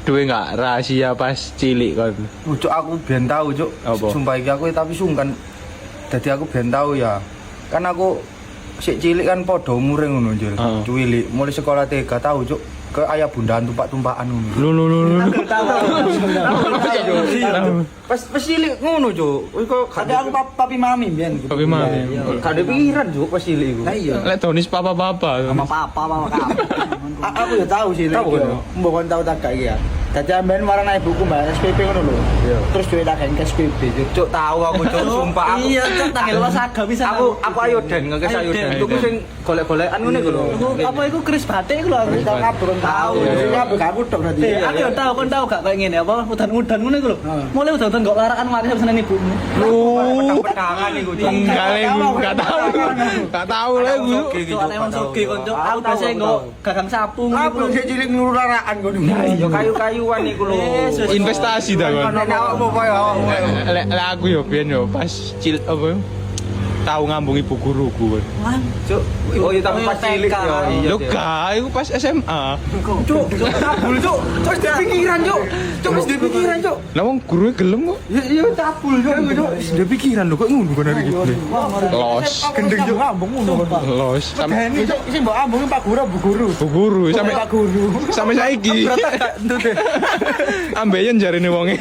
duwe enggak rahasia pas cilik kon? Cuk aku ben tau cuk. Apa? Sumpah iki aku tapi sungkan. Dadi aku ben tau ya. Kan aku sik cilik kan padha umure ngono Jul. Cilik mulai sekolah TK tau cuk. Ke ayah bundaan tumpak-tumpakan ngono. Lu. Pas cilik ngono cuk. Kok Ada aku papi mami mbiyen. Papi mami. gak ada pikiran cuk pas cilik iku. Lah iya. Lek Tonis papa-papa. Sama papa mama kamu. Aku ya tahu sih lek. Tahu, ya? Mbok kon tahu tak gak iki ya. Dadi amben marang naik buku Mbak SPP ngono lho. Terus duwe tak ke SPP cuk. Cuk tahu aku cuk sumpah aku. Iya cuk tak lo sagam bisa. Aku ayo den ngekes ayo den. Tuku sing golek-golekan ngene iku lho. Apa iku kris batik iku lho aku tau kabur tahu. Jadi aku gak kutok berarti. Aku yo tahu kon tahu gak kayak ngene apa udan-udan ngono iku lho. Mulai udan-udan kok larakan mari seneng ibumu. Pedang-pedangan iku cuk. Enggak le, enggak tahu. Enggak tahu le gue. Cuk ana wong sugih kon cuk. Aku biasa nggo gagang sapu Aku sik cilik ngluru larakan ngono. Ya kayu-kayuan iku lho. Investasi dah kon. Nek awakmu koyo awakmu. Lek aku yo biyen yo pas cilik apa tahu ngambung ibu guruku. Cuk, oh iya tapi pas cilik ya. Lho gak, iku pas SMA. Cuk, tabul cuk. Terus dia pikiran cuk. Cuk wis dia pikiran cuk. Lah wong gurunya gelem kok. Iya tabul cuk. Wis dia pikiran lho kok ngono kan hari iki. Los. gendeng cuk ngambung ngono kon. Los sampai Ini cuk sing mbok ambung Pak Guru Bu Guru. bu guru sampai Pak Guru. sampai saiki. Entuk deh. Ambeien jarine wonge.